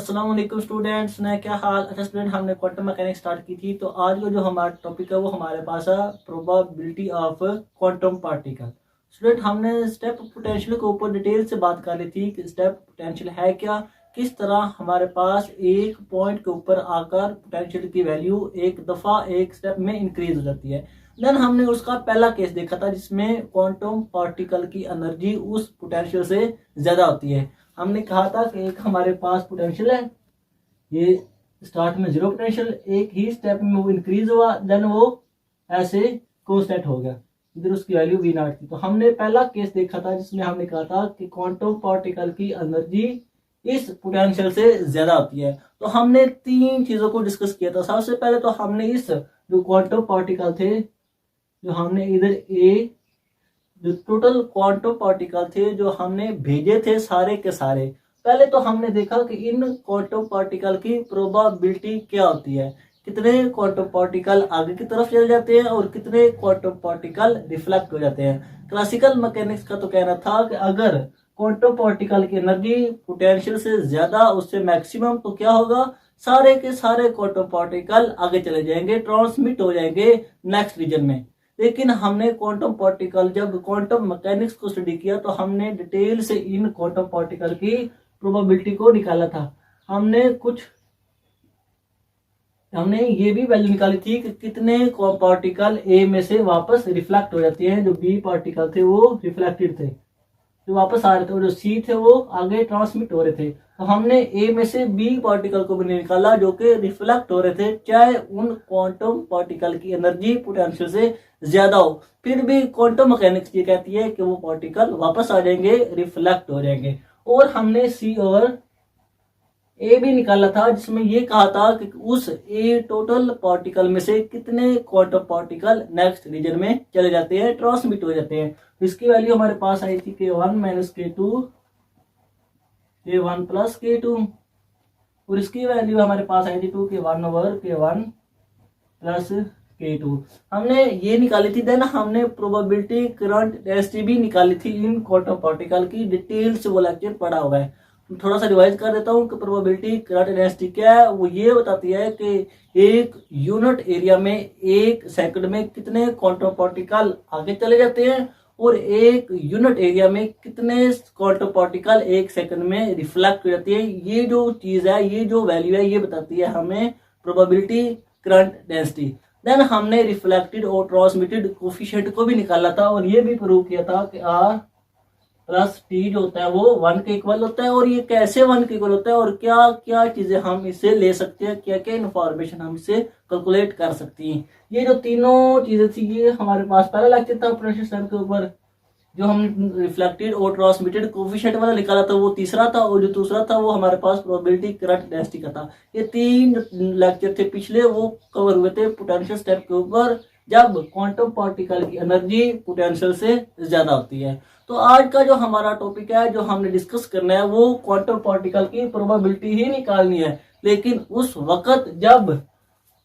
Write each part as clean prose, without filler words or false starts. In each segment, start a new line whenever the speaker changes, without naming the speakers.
अस्सलाम वालेकुम स्टूडेंट्स, ने क्या हाल। अच्छा स्टूडेंट, हमने क्वांटम मैकेनिक्स स्टार्ट की थी, तो आज का जो हमारा टॉपिक है वो हमारे पास है probability of quantum particle. Student, हमने स्टेप पोटेंशियल के ऊपर डिटेल से बात कर ली थी कि स्टेप पोटेंशियल है क्या, किस तरह हमारे पास एक पॉइंट के ऊपर आकर पोटेंशियल की वैल्यू एक दफ़ा एक स्टेप में इंक्रीज हो जाती है। देन हमने उसका पहला केस देखा था जिसमें क्वांटम पार्टिकल की एनर्जी उस पोटेंशियल से ज़्यादा होती है। हमने कहा था कि एक हमारे पास पोटेंशियल है, ये स्टार्ट में जीरो पोटेंशियल, एक ही स्टेप में वो इंक्रीज हुआ, देन वो ऐसे कांस्टेंट हो गया, इधर उसकी वैल्यू वी नॉट थी। तो हमने पहला केस देखा था जिसमें हमने कहा था कि क्वांटम पार्टिकल की एनर्जी इस पोटेंशियल से ज्यादा होती है। तो हमने तीन चीजों को डिस्कस किया था। सबसे पहले तो हमने इस जो क्वांटम पार्टिकल थे, जो हमने इधर जो टोटल क्वांटम पार्टिकल थे जो हमने भेजे थे सारे के सारे, पहले तो हमने देखा कि इन क्वांटम पार्टिकल की प्रोबेबिलिटी क्या होती है, कितने क्वांटम पार्टिकल आगे की तरफ चले जाते हैं और कितने क्वांटम पार्टिकल रिफ्लेक्ट हो जाते हैं। क्लासिकल मैकेनिक्स का तो कहना था कि अगर क्वांटम पार्टिकल की एनर्जी पोटेंशियल से ज्यादा, उससे मैक्सिमम, तो क्या होगा, सारे के सारे क्वांटम पार्टिकल आगे चले जाएंगे, ट्रांसमिट हो जाएंगे नेक्स्ट रीजन में। लेकिन हमने क्वांटम पार्टिकल, जब क्वांटम मैकेनिक्स को स्टडी किया तो हमने डिटेल से इन क्वांटम पार्टिकल की प्रोबेबिलिटी को निकाला था। हमने ये भी वैल्यू निकाली थी कि कितने पार्टिकल ए में से वापस रिफ्लेक्ट हो जाते हैं, जो बी पार्टिकल थे वो रिफ्लेक्टेड थे, जो वापस आ रहे थे, और जो सी थे वो आगे ट्रांसमिट हो रहे थे। तो हमने ए में से बी पार्टिकल को भी निकाला जो कि रिफ्लेक्ट हो रहे थे, चाहे उन क्वांटम पार्टिकल की एनर्जी पोटेंशियल से ज्यादा हो, फिर भी क्वांटम मैकेनिक्स ये कहती है कि वो पार्टिकल वापस आ जाएंगे, रिफ्लेक्ट हो जाएंगे। और हमने सी और ए भी निकाला था जिसमें ये कहा था कि उस ए टोटल पार्टिकल में से कितने क्वांटम पार्टिकल नेक्स्ट रीजन में चले जाते हैं, ट्रांसमिट हो जाते हैं। इसकी वैल्यू हमारे पास आई थी K1 minus K2, K1 plus K2, और इसकी वैल्यू हमारे पास आई थी 2K1 over K1 plus K2। हमने ये निकाली थी। देन हमने प्रोबेबिलिटी करंट डेंसिटी भी निकाली थी इन क्वांटम पार्टिकल की, डिटेल से वो लेक्चर पढ़ा हुआ है। थोड़ा सा रिवाइज कर देता हूँ कि प्रोबेबिलिटी करंट डेंसिटी क्या है। वो ये बताती है कि एक यूनिट एरिया में एक सेकंड में कितने क्वांटम पार्टिकल आगे चले जाते हैं और एक यूनिट एरिया में कितने क्वांटम पार्टिकल एक सेकंड में रिफ्लेक्ट हो जाती है। ये जो चीज है, ये जो वैल्यू है, ये बताती है हमें प्रोबेबिलिटी करंट डेंसिटी। देन हमने रिफ्लेक्टेड और ट्रांसमिटेड कोफिशिएंट को भी निकाला था और ये भी प्रूव किया था कि R प्लस टी जो होता है वो 1 के इक्वल होता है। और ये कैसे 1 के इक्वल होता है और क्या क्या चीजें हम इससे ले सकते हैं, क्या क्या इन्फॉर्मेशन हम इससे कैलकुलेट कर सकती हैं। ये जो तीनों चीजें थी, ये हमारे पास पहला लेक्चर था पोटेंशियल सिस्टम के ऊपर, जो हमने रिफ्लेक्टेड और ट्रांसमिटेड कोफिशिएंट वाला निकाला था वो तीसरा था, और जो दूसरा था वो हमारे पास प्रोबेबिलिटी करंट डेंसिटी का था। ये तीन लेक्चर थे पिछले, वो कवर हुए थे पोटेंशियल स्टेप के ऊपर, जब क्वांटम पार्टिकल की एनर्जी पोटेंशियल से ज्यादा होती है। तो आज का जो हमारा टॉपिक है, जो हमने डिस्कस करना है, वो क्वांटम पार्टिकल की प्रोबेबिलिटी ही निकालनी है, लेकिन उस वक्त जब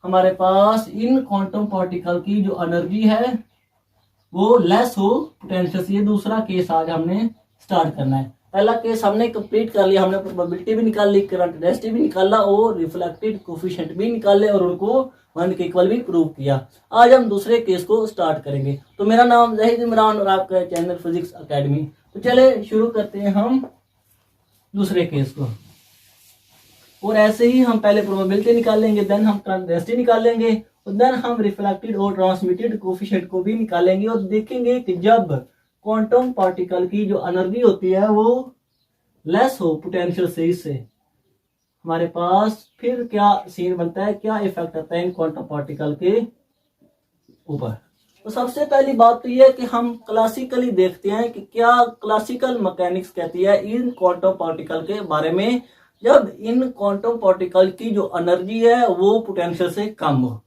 हमारे पास इन क्वांटम पार्टिकल की जो एनर्जी है वो लेस हो पोटेंशियल से। ये दूसरा केस आज हमने स्टार्ट करना है। पहला केस हमने कंप्लीट कर लिया, हमने प्रोबेबिलिटी भी निकाल ली, करंट डेंसिटी भी निकाला और रिफ्लेक्टेड कोफिशिएंट भी निकाले और उनको 1 के इक्वल भी प्रूव किया। आज हम दूसरे केस को स्टार्ट करेंगे। तो मेरा नाम जहीद इमरान और आपका चैनल फिजिक्स एकेडमी। तो चले शुरू करते हैं हम दूसरे केस को। और ऐसे ही हम पहले प्रोबेबिलिटी निकालेंगे, देन हम करंट डेंसिटी निकालेंगे, और देन हम रिफ्लेक्टेड और ट्रांसमिटेड कोफिशिएंट को भी निकालेंगे और देखेंगे कि जब क्वांटम पार्टिकल की जो एनर्जी होती है वो लेस हो पोटेंशियल से, इससे हमारे पास फिर क्या सीन बनता है, क्या इफेक्ट आता है इन क्वांटम पार्टिकल के ऊपर। तो सबसे पहली बात तो ये है कि हम क्लासिकली देखते हैं कि क्या क्लासिकल मैकेनिक्स कहती है इन क्वांटम पार्टिकल के बारे में, जब इन क्वांटम पार्टिकल की जो एनर्जी है वो पोटेंशियल से कम हो।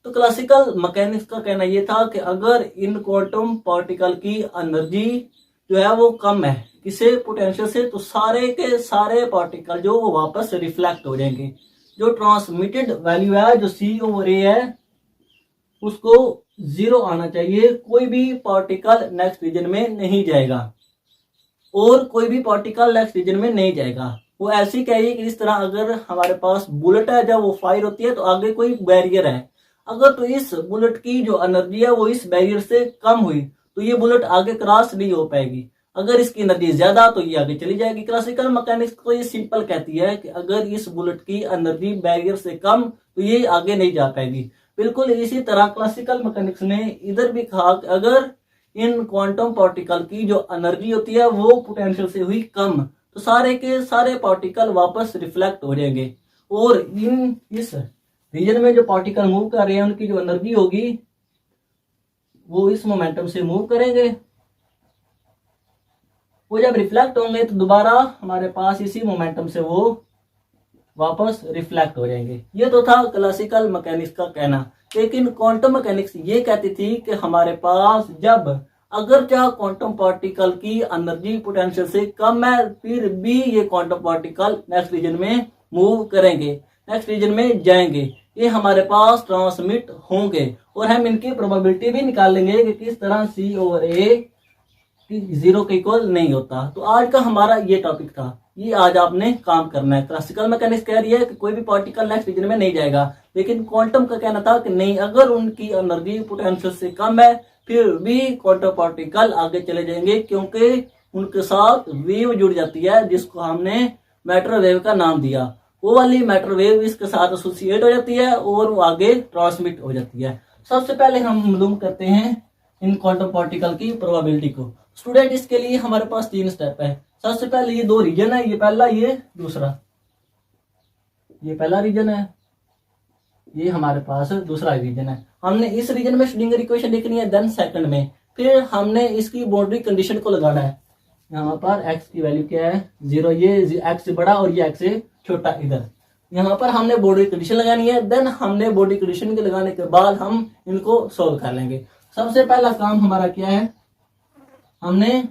तो क्लासिकल मैकेनिक्स का कहना यह था कि अगर इन क्वांटम पार्टिकल की एनर्जी जो है वो कम है किसे, पोटेंशियल से, तो सारे के सारे पार्टिकल जो वो वापस रिफ्लेक्ट हो जाएंगे। जो ट्रांसमिटेड वैल्यू है, जो C ओवर A है, उसको 0 आना चाहिए। कोई भी पार्टिकल नेक्स्ट रीजन में नहीं जाएगा और कोई भी पार्टिकल नेक्स्ट रीजन में नहीं जाएगा। वो ऐसी कह रही है कि इस तरह अगर हमारे पास बुलेट है, जब वो फायर होती है तो आगे कोई बैरियर है, अगर तो इस बुलेट की जो एनर्जी है वो इस बैरियर से कम हुई तो ये बुलेट आगे क्रॉस नहीं हो पाएगी। अगर इसकी एनर्जी ज्यादा तो ये आगे चली जाएगी। क्लासिकल मैकेनिक्स तो ये सिंपल कहती है कि अगर इस बुलेट की एनर्जी बैरियर से कम तो ये आगे नहीं जा पाएगी। बिल्कुल इसी तरह क्लासिकल मैकेनिक्स ने इधर भी कहा कि अगर इन क्वांटम पार्टिकल की जो एनर्जी होती है वो पोटेंशियल से हुई कम तो सारे के सारे पार्टिकल वापस रिफ्लेक्ट हो जाएंगे, और इन इस रीजन में जो पार्टिकल मूव कर रहे हैं उनकी जो एनर्जी होगी वो इस मोमेंटम से मूव करेंगे। वो जब रिफ्लेक्ट होंगे तो दोबारा हमारे पास इसी मोमेंटम से वो वापस रिफ्लेक्ट हो जाएंगे। ये तो था क्लासिकल मैकेनिक्स का कहना। लेकिन क्वांटम मैकेनिक्स ये कहती थी कि हमारे पास जब अगर चाहे क्वांटम पार्टिकल की एनर्जी पोटेंशियल से कम है फिर भी ये क्वांटम पार्टिकल नेक्स्ट रीजन में मूव करेंगे, नेक्स्ट रीजन में जाएंगे, ये हमारे पास ट्रांसमिट होंगे, और हम इनकी प्रोबेबिलिटी भी निकाल लेंगे कि किस तरह C/A जीरो के इक्वल नहीं होता। तो आज का हमारा ये टॉपिक था, ये आज आपने काम करना है। क्लासिकल मैकेनिक्स कह रही है कि कोई भी पार्टिकल नेक्स्ट रीजन में नहीं जाएगा, लेकिन क्वांटम का कहना था कि नहीं, अगर उनकी एनर्जी पोटेंशियल से कम है फिर भी क्वांटम पार्टिकल आगे चले जाएंगे, क्योंकि उनके साथ वेव जुड़ जाती है जिसको हमने मैटर वेव का नाम दिया। वो वाली मैटर वेव इसके साथ एसोसिएट हो जाती है और वो आगे ट्रांसमिट हो जाती है। सबसे पहले हम मालूम करते हैं इन क्वांटम पार्टिकल की प्रोबेबिलिटी को। स्टूडेंट इसके लिए हमारे पास 3 स्टेप है। सबसे पहले ये 2 रीजन है, ये पहला ये दूसरा, ये पहला रीजन है, ये हमारे पास दूसरा रीजन है। हमने इस रीजन में श्रोडिंगर इक्वेशन लिखनी है, देन सेकंड में फिर हमने इसकी बाउंड्री कंडीशन को लगाना है। यहाँ पर x की वैल्यू क्या है 0, ये x से बड़ा और ये x से छोटा इधर। यहाँ पर हमने बाउंड्री कंडीशन लगानी है, देन हमने बाउंड्री कंडीशन के लगाने के बाद हम इनको सोल्व कर लेंगे। सबसे पहला काम हमारा क्या है, हमने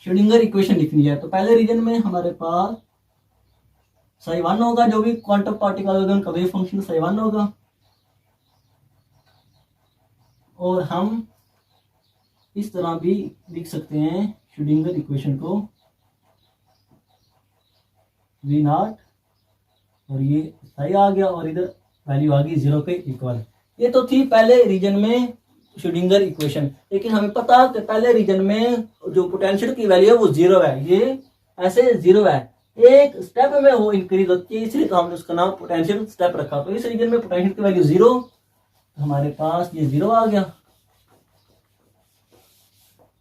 श्रोडिंगर इक्वेशन लिखनी है। तो पहले रीजन में हमारे पास ψ1 होगा, जो भी क्वांटम पार्टिकल होगा उनका वेव फंक्शन ψ1 होगा, और हम इस तरह भी लिख सकते हैं श्रोडिंगर इक्वेशन को V0, और ये सही आ गया और इधर वैल्यू आ गई 0 के इक्वल। ये तो थी पहले रीजन में श्रोडिंगर इक्वेशन। लेकिन हमें पता कि पहले रीजन में जो पोटेंशियल की वैल्यू है वो 0 है, ये ऐसे 0 है, एक स्टेप में वो इंक्रीज होती है, इसलिए तो हमने उसका नाम पोटेंशियल स्टेप रखा। तो इस रीजन में पोटेंशियल की वैल्यू 0, हमारे पास ये 0 आ गया,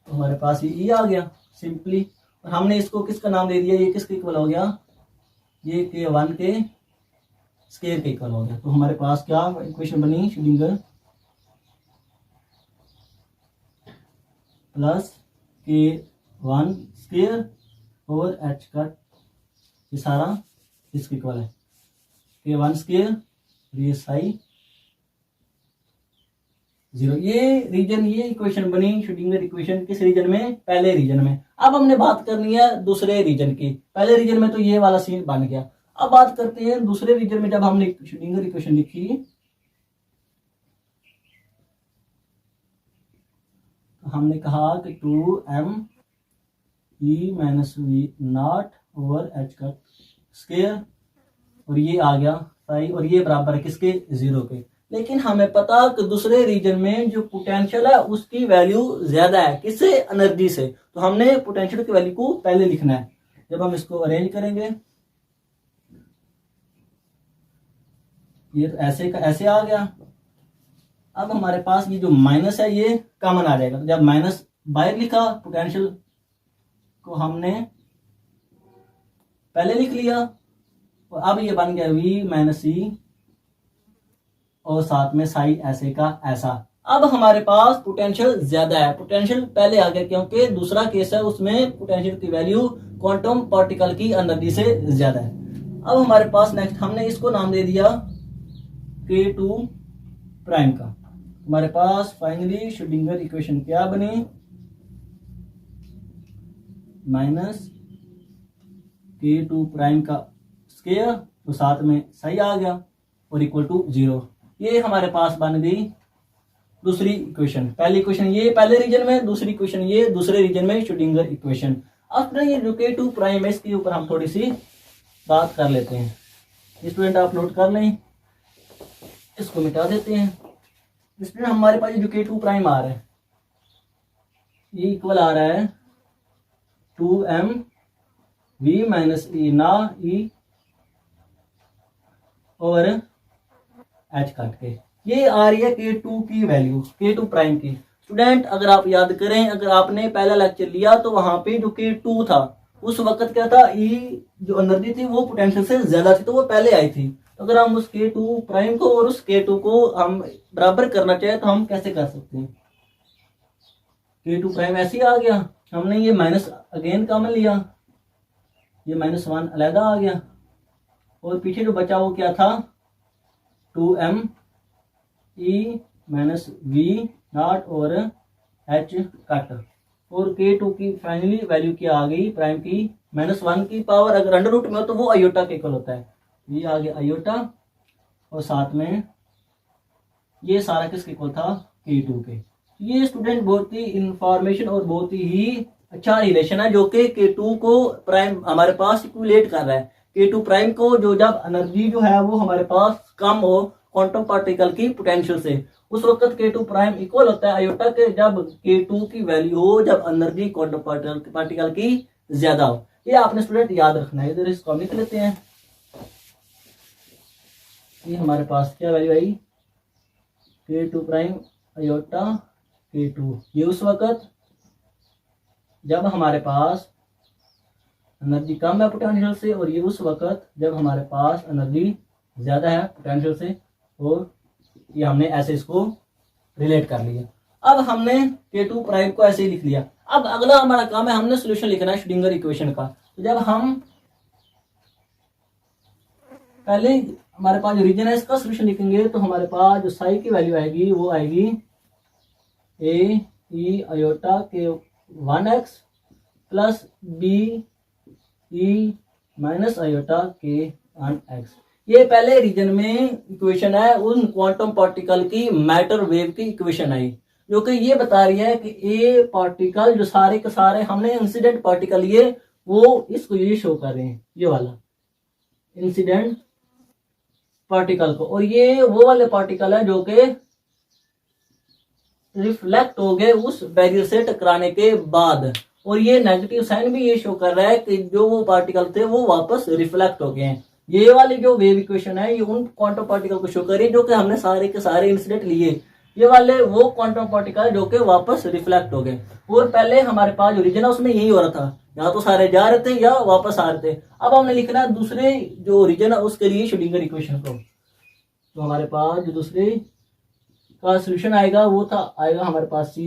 तो हमारे पास ये E आ गया सिंपली। और हमने इसको किसका नाम दे दिया, ये किसके इक्वल हो गया, ये K1 के स्क्वायर के इक्वल हो गया। तो हमारे पास क्या इक्वेशन बनी, Schrodinger plus K1 square over H cut, ये सारा इसके इक्वल है, K1 स्क्वायर, ये साई 0। ये रीजन, ये इक्वेशन बनी श्रोडिंगर इक्वेशन किस रीजन में, पहले रीजन में। अब हमने बात करनी है दूसरे रीजन की। पहले रीजन में तो ये वाला सीन बन गया, अब बात करते हैं दूसरे रीजन में। जब हमने श्रोडिंगर इक्वेशन लिखी तो हमने कहा कि 2m E minus V0 over H का स्क्वायर, और ये आ गया साई, और ये बराबर है किसके, 0 के। लेकिन हमें पता कि दूसरे रीजन में जो पोटेंशियल है उसकी वैल्यू ज्यादा है, किससे, एनर्जी से। तो हमने पोटेंशियल की वैल्यू को पहले लिखना है। जब हम इसको अरेंज करेंगे ये तो ऐसे का ऐसे आ गया। अब हमारे पास ये जो माइनस है ये कॉमन आ जाएगा, तो जब माइनस बाहर लिखा पोटेंशियल को हमने पहले लिख लिया, और अब ये बन गया V माइनस E और साथ में साई ऐसे का ऐसा। अब हमारे पास पोटेंशियल ज्यादा है, पोटेंशियल पहले आ गया क्योंकि दूसरा केस है उसमें पोटेंशियल की वैल्यू क्वांटम पार्टिकल की एनर्जी से ज्यादा है। अब हमारे पास नेक्स्ट हमने इसको नाम दे दिया K2 प्राइम का। हमारे पास फाइनली श्रोडिंगर इक्वेशन क्या बनी, माइनस K2 प्राइम का स्क्वायर, तो साथ में सही आ गया और इक्वल टू 0। ये हमारे पास बन गई दूसरी इक्वेशन। पहली इक्वेशन ये पहले रीजन में, दूसरी इक्वेशन ये दूसरे रीजन में श्रोडिंगर इक्वेशन। अब ये जो K2 प्राइम है इसके ऊपर हम थोड़ी सी बात कर लेते हैं। स्टूडेंट आप नोट कर लें, इसको मिटा देते हैं। स्टूडेंट हमारे पास जो K2 प्राइम आ रहा है ये इक्वल आ रहा है 2m v माइनस ई ना ई और h काट के, ये आ रही है K2 की वैल्यू, K2 प्राइम की। स्टूडेंट अगर आप याद करें, अगर आपने पहला लेक्चर लिया तो वहां पे जो K2 था उस वक्त क्या था, ई जो एनर्जी थी वो पोटेंशियल से ज्यादा थी तो वो पहले आई थी। तो अगर हम उस K2 प्राइम को और उस K2 को हम बराबर करना चाहे तो हम कैसे कर सकते हैं। K2 प्राइम ऐसे ही आ गया, हमने ये माइनस अगेन कॉमन लिया, ये -1 अलहदा आ गया और पीछे जो बचा वो क्या था 2m e minus V naught और h कट, और K2 की फाइनली वैल्यू क्या आ गई प्राइम की -1 की पावर, अगर अंडर रूट में हो तो वो आयोटा के इक्वल होता है, ये आ गया आयोटा और साथ में ये सारा किसके इक्वल था K2 के। ये स्टूडेंट बहुत ही इंफॉर्मेशन और बहुत ही अच्छा रिलेशन है जो कि K2 को प्राइम हमारे पास इक्विलेट कर रहा है। K2 प्राइम को जो जब एनर्जी जो है वो हमारे पास कम हो क्वांटम पार्टिकल की पोटेंशियल से, उस वक्त K2 प्राइम इक्वल होता है आयोटा के जब K2 की वैल्यू हो जब एनर्जी क्वांटम पार्टिकल की ज्यादा हो। ये आपने स्टूडेंट याद रखना है। इधर इसको लिख लेते हैं, ये हमारे पास क्या वैल्यू आई K2 प्राइम आयोटा K2, ये उस वक्त जब हमारे पास एनर्जी कम है पोटेंशियल से, और ये उस वक्त जब हमारे पास एनर्जी ज्यादा है पोटेंशियल से, और ये हमने ऐसे इसको रिलेट कर लिया। अब हमने K2 प्राइम को ऐसे ही लिख लिया। अब अगला हमारा काम है हमने सोल्यूशन लिखना है श्रोडिंगर इक्वेशन का। तो जब हम पहले हमारे पास जो रीजन है इसका सोल्यूशन लिखेंगे तो हमारे पास जो साई की वैल्यू आएगी वो आएगी ए ई iota k 1x plus B e minus iota k 1x। ये पहले रीजन में इक्वेशन है उन क्वांटम पार्टिकल की मैटर वेव की इक्वेशन आई, जो कि ये बता रही है कि ए पार्टिकल जो सारे के सारे हमने इंसिडेंट पार्टिकल लिए वो इसको ये शो कर रहे हैं, ये वाला इंसिडेंट पार्टिकल को, और ये वो वाले पार्टिकल है जो कि रिफ्लेक्ट हो गए उस बैरियर से टकराने के बाद, और ये नेगेटिव साइन भी ये शो कर रहा है कि जो वो पार्टिकल थे वो वापस रिफ्लेक्ट हो गए हैं। ये वाली जो वेव इक्वेशन है ये उन क्वांटम पार्टिकल को शो कर रही है जो कि हमने सारे के सारे इंसिडेंट लिए, ये वाले वो क्वांटम पार्टिकल जो कि वापस रिफ्लेक्ट हो गए। और पहले हमारे पास जो रीजन है उसमें यही हो रहा था, या तो सारे जा रहे थे या वापस आ रहे थे। अब हमने लिखना है दूसरे जो रीजन है उसके लिए श्रोडिंगर इक्वेशन को। तो हमारे पास जो दूसरे का सोल्यूशन आएगा वो आएगा हमारे पास C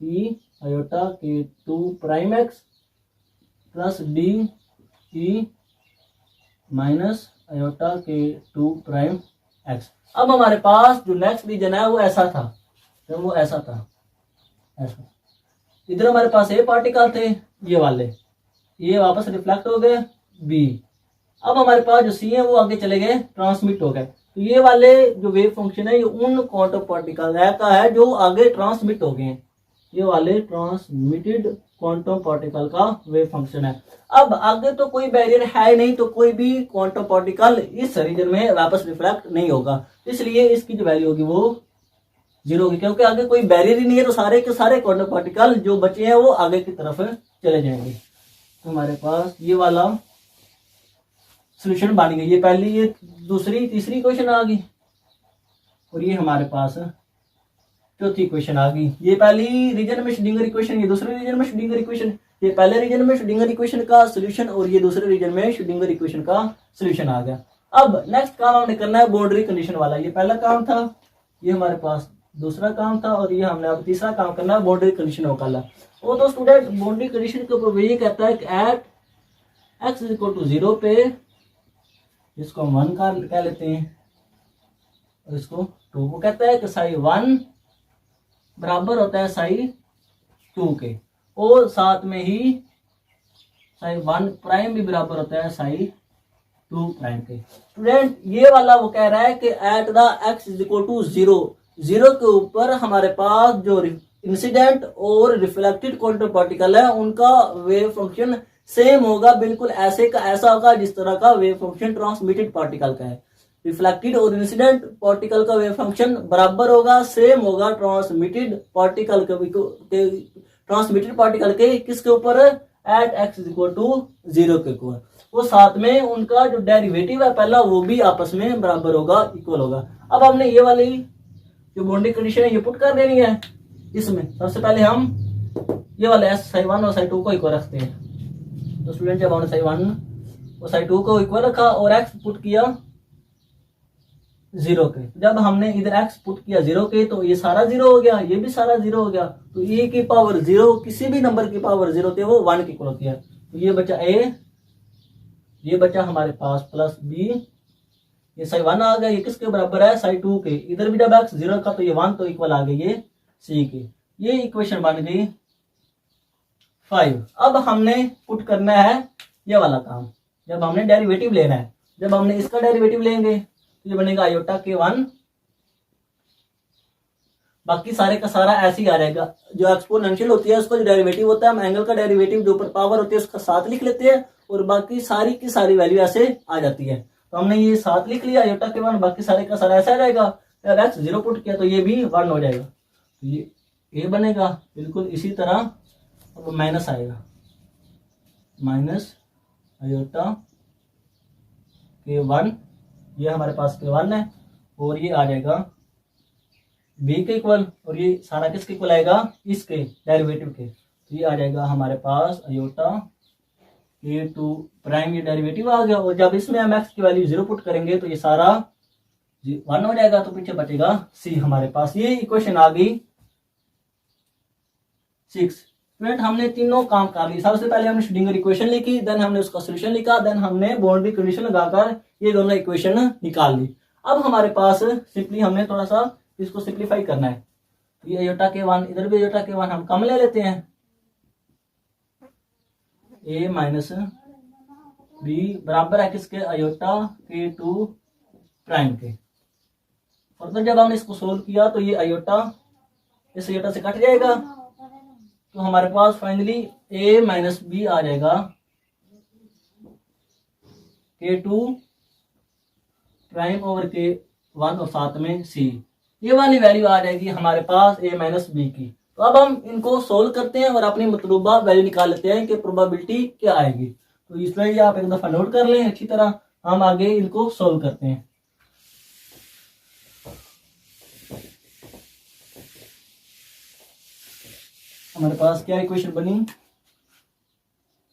E iota K2 prime x plus D E minus iota K2 prime x. अब हमारे पास जो नेक्स्ट रीजन है वो ऐसा था, जब वो ऐसा था ऐसा, इधर हमारे पास ए पार्टिकल थे ये वाले, ये वापस रिफ्लेक्ट हो गए बी। अब हमारे पास जो सी है वो आगे चले गए ट्रांसमिट हो गए। तो ये वाले जो वेव फंक्शन है ये उन क्वांटम पार्टिकल का है जो आगे ट्रांसमिट हो गए हैं, ये वाले ट्रांसमिटेड क्वांटम पार्टिकल का वेव फंक्शन है। अब आगे तो कोई बैरियर है नहीं तो कोई भी क्वांटम पार्टिकल इस रीजन में वापस रिफ्लेक्ट नहीं होगा, इसलिए इसकी जो वैल्यू होगी वो 0 होगी, क्योंकि आगे कोई बैरियर ही नहीं है तो सारे के सारे क्वांटम पार्टिकल जो बचे हैं वो आगे की तरफ चले जाएंगे। तो हमारे पास ये वाला सोल्यूशन बन गई, ये पहली ये दूसरी तीसरी क्वेश्चन आ गई, और ये हमारे पास चौथी क्वेश्चन आ गई। ये पहली रीजन में श्रोडिंगर इक्वेशन, ये दूसरे रीजन में श्रोडिंगर इक्वेशन, ये पहले रीजन में श्रोडिंगर इक्वेशन का सोल्यूशन और ये दूसरे रीजन में श्रोडिंगर इक्वेशन का सोल्यूशन आ गया। अब नेक्स्ट काम हमने करना है बाउंड्री कंडीशन वाला, ये पहला काम था, ये हमारे पास दूसरा काम था, और ये हमने अब तीसरा काम करना है बाउंड्री कंडीशन निकालना। वो तो स्टूडेंट बाउंड्री कंडीशन के ऊपर ये कहता है कि at x is equal to 0 पे, इसको हम 1 का कह लेते हैं और इसको 2 को कहता है कि साई 1 बराबर होता है साई 2 के, और साथ में ही साई 1 प्राइम भी बराबर होता है साई 2 प्राइम के। स्टूडेंट ये वाला वो कह रहा है कि at the x is equal to 0 के ऊपर हमारे पास जो इंसिडेंट और रिफ्लेक्टेड क्वांटम पार्टिकल है उनका वेव फंक्शन सेम होगा, बिल्कुल ऐसे का ऐसा होगा जिस तरह का वेव फंक्शन ट्रांसमिटेड पार्टिकल का है। रिफ्लेक्टेड और इंसिडेंट पार्टिकल का वेव फंक्शन बराबर होगा, सेम होगा ट्रांसमिटेड पार्टिकल के ट्रांसमिटेड पार्टिकल के किसके ऊपर, एट एक्स इक्वल टू 0 के ऊपर। वो साथ में उनका जो डेरिवेटिव है पहला वो भी आपस में बराबर होगा, इक्वल होगा। अब हमने ये वाली जो बाउंड्री कंडीशन है ये पुट कर देनी है। इसमें सबसे पहले हम ये वाले psi1 और psi2 को इक्वल रखते हैं। तो स्टूडेंट जब हमने psi1 और psi2 को इक्वल रखा और x पुट किया 0 के, जब हमने इधर x पुट किया 0 के तो ये सारा 0 हो गया, ये भी सारा 0 हो गया। तो e की पावर 0 किसी भी नंबर की पावर 0 थे वो 1 की इक्वल होती है। तो ये बचा a, ये बचा हमारे पास प्लस b, ये psi1 आ गया, ये किसके बराबर है psi2 के। इधर भी जब x 0 का तो ये 1 तो इक्वल आ गया ये c के। ये इक्वेशन बन गई 5। अब हमने पुट करना है ये वाला काम, जब हमने डेरिवेटिव लेना है। जब हमने इसका डेरिवेटिव लेंगे तो ये बनेगा आयोटा के 1, बाकी सारे का सारा ऐसे ही आ जाएगा। जो एक्सपोनेंशियल होती है उसका जो डेरिवेटिव होता है, हम एंगल का डेरिवेटिव जो ऊपर पावर होती है उसका साथ लिख लेते हैं और बाकी सारी की सारी वैल्यू ऐसे आ जाती है। तो हमने ये साथ लिख लिया आयोटा के 1, बाकी सारे का सारा ऐसा आ जाएगा। जब x 0 पुट किया तो ये भी 1 हो जाएगा, तो ये बनेगा बिल्कुल इसी तरह। अब माइनस आएगा, माइनस आयोटा के 1, ये हमारे पास के 1 है और ये आ जाएगा b के इक्वल, और ये सारा किसके इक्वल आएगा, इसके डेरिवेटिव के। तो ये आ जाएगा हमारे पास आयोटा के 2 प्राइम, ये डेरिवेटिव आ गया। और जब इसमें हम x की वैल्यू 0 पुट करेंगे तो ये सारा 1 हो जाएगा, तो पीछे बचेगा c हमारे पास। ये इक्वेशन आ गई 6। स्टूडेंट हमने तीनों काम कर ली। सबसे पहले हमने श्रोडिंगर इक्वेशन लिखी, देन हमने उसका सॉल्यूशन लिखा, देन हमने बाउंड्री कंडीशन लगाकर ये दोनों इक्वेशन निकाल ली। अब हमारे पास सिंपली हमने थोड़ा सा इसको सिंप्लीफाई करना है। ये आयोटा के 1, इधर भी आयोटा के 1 हम कम ले लेते हैं, a माइनस b बराबर है किसके, आयोटा के 2 प्राइम के। फर्दर जब हमने इसको सोल्व किया तो ये आयोटा इस आयोटा से कट जाएगा, तो हमारे पास फाइनली a माइनस बी आ जाएगा के 2 प्राइम ओवर के 1 और साथ में c। ये वाली वैल्यू आ जाएगी हमारे पास a माइनस बी की। तो अब हम इनको सोल्व करते हैं और अपनी मतलूबा वैल्यू निकाल लेते हैं कि प्रोबेबिलिटी क्या आएगी। तो इसलिए ये आप एक दफा नोट कर लें अच्छी तरह, हम आगे इनको सोल्व करते हैं। हमारे पास क्या इक्वेशन बनी,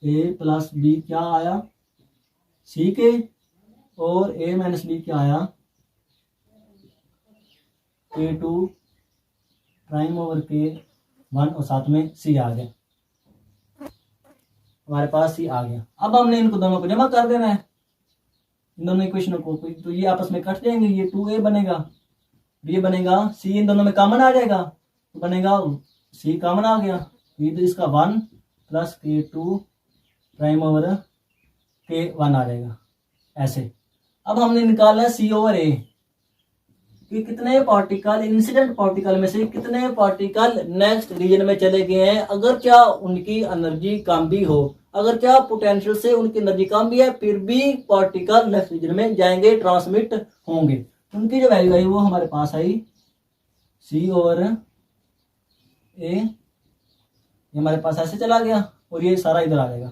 a प्लस बी क्या आया c के, और a माइनस बी क्या आया के 2 प्राइम ओवर के 1 और साथ में c आ गया। हमारे पास c आ गया। अब हमने इनको दोनों को जमा कर देना है, इन दोनों इक्वेशनों को। तो ये आपस में कट जाएंगे, ये 2a बनेगा, ये बनेगा c, इन दोनों में कॉमन आ जाएगा तो बनेगा c कॉमन आ गया, ये तो इसका 1 प्लस के 2 प्राइम ओवर के 1 आ जाएगा ऐसे। अब हमने निकालना है c ओवर a कि कितने पार्टिकल इंसिडेंट पार्टिकल में से कितने पार्टिकल नेक्स्ट रीजन में चले गए हैं, अगर क्या उनकी एनर्जी कम भी हो, अगर क्या पोटेंशियल से उनकी एनर्जी कम भी है फिर भी पार्टिकल नेक्स्ट रीजन में जाएंगे, ट्रांसमिट होंगे। उनकी जो वैल्यू आई वो हमारे पास आई c ओवर a, ये हमारे पास ऐसे चला गया और ये सारा इधर आ जाएगा।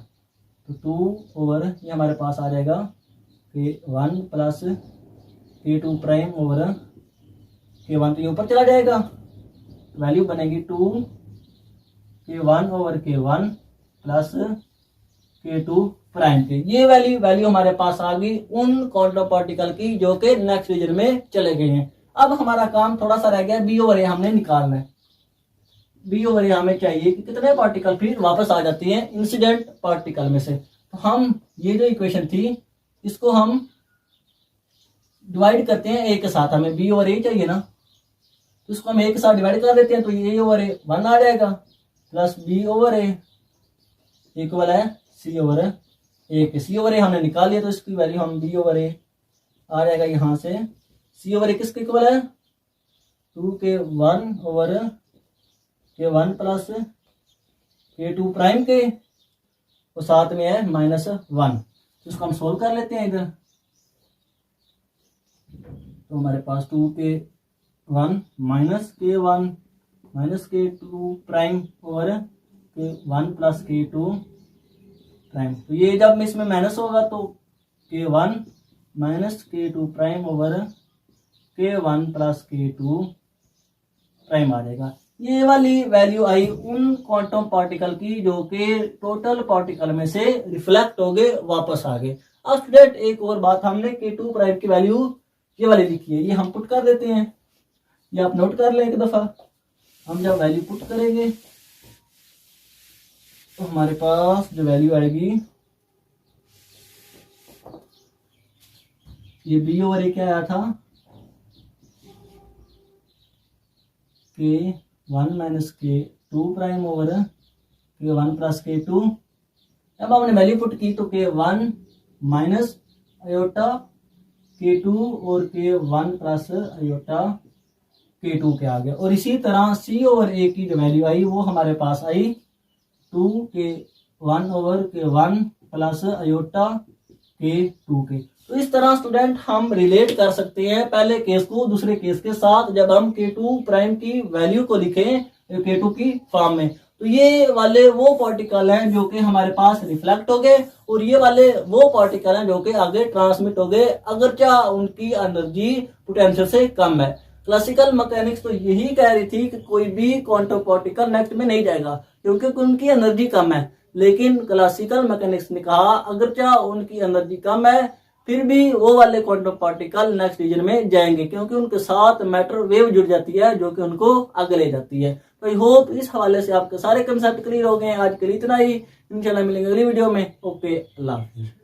तो 2 ओवर ये हमारे पास आ जाएगा के 1 प्लस के 2 प्राइम ओवर के 1, तो ये ऊपर चला जाएगा, वैल्यू बनेगी 2 के 1 ओवर के 1 प्लस के 2 प्राइम के। ये वैल्यू हमारे पास आ गई उन क्वांटम पार्टिकल की जो कि नेक्स्ट रीजन में चले गए हैं। अब हमारा काम थोड़ा सा रह गया, बी ओवर ए हमने निकालना है। बी ओवर ए हमें चाहिए कि कितने पार्टिकल फिर वापस आ जाती हैं इंसिडेंट पार्टिकल में से। तो हम ये जो इक्वेशन थी इसको हम डिवाइड करते हैं ए के साथ, हमें बी ओवर ए चाहिए ना, तो इसको हम ए के साथ डिवाइड कर देते हैं। तो ये ओवर ए 1 आ जाएगा प्लस बी ओवर ए इक्वल है सी ओवर ए के। सी ओवर ए हमने निकाल लिया तो इसकी वैल्यू हम बी ओवर ए आ जाएगा यहाँ से। सी ओवर ए किसके इक्वल है 2 के 1 ओवर के 1 प्लस के 2 प्राइम के। और साथ में है -1, तो इसको हम सोल्व कर लेते हैं इधर। तो हमारे पास 2k1 -k1 -k2 prime over k1 plus k2 prime. तो ये जब इसमें माइनस होगा तो k1 -k2 prime over k1 plus k2 prime आ जाएगा। ये वाली वैल्यू आई उन क्वांटम पार्टिकल की जो कि टोटल पार्टिकल में से रिफ्लेक्ट हो गए, वापस आ गए। अब स्टूडेंट एक और बात, हमने k2 प्राइम की वैल्यू ये वाली लिखी है, ये हम पुट कर देते हैं, ये आप नोट कर लें एक दफा। हम जब वैल्यू पुट करेंगे तो हमारे पास जो वैल्यू आएगी ये बी ओवर ए क्या आया था, k1 minus k2 prime over k1 plus k2। अब हमने वैल्यू पुट की तो k1 माइनस आयोटा k2 और k1 प्लस आयोटा k2 के आ गया। और इसी तरह c ओवर a की जो वैल्यू आई वो हमारे पास आई 2k1 over k1 plus iota k2 के। तो इस तरह स्टूडेंट हम रिलेट कर सकते हैं पहले केस को दूसरे केस के साथ, जब हम k2 प्राइम की वैल्यू को लिखें k2 की फॉर्म में। तो ये वाले वो पार्टिकल हैं जो कि हमारे पास रिफ्लेक्ट हो गए, और ये वाले वो पार्टिकल हैं जो कि आगे ट्रांसमिट हो गए, अगरचा उनकी एनर्जी पोटेंशियल से कम है। क्लासिकल मैकेनिक्स तो यही कह रही थी कि कोई भी क्वांटम पार्टिकल नेक्स्ट में नहीं जाएगा क्योंकि उनकी एनर्जी कम है, लेकिन क्लासिकल मैकेनिक्स ने कहा अगरचा उनकी एनर्जी कम है फिर भी वो वाले क्वांटम पार्टिकल नेक्स्ट रीजन में जाएंगे, क्योंकि उनके साथ मैटर वेव जुड़ जाती है जो कि उनको आगे ले जाती है। तो आई होप इस हवाले से आपके सारे कंसेप्ट क्लियर हो गए हैं। आज के लिए इतना ही, इंशाल्लाह मिलेंगे अगली वीडियो में। ओके, अल्लाह हाफिज़।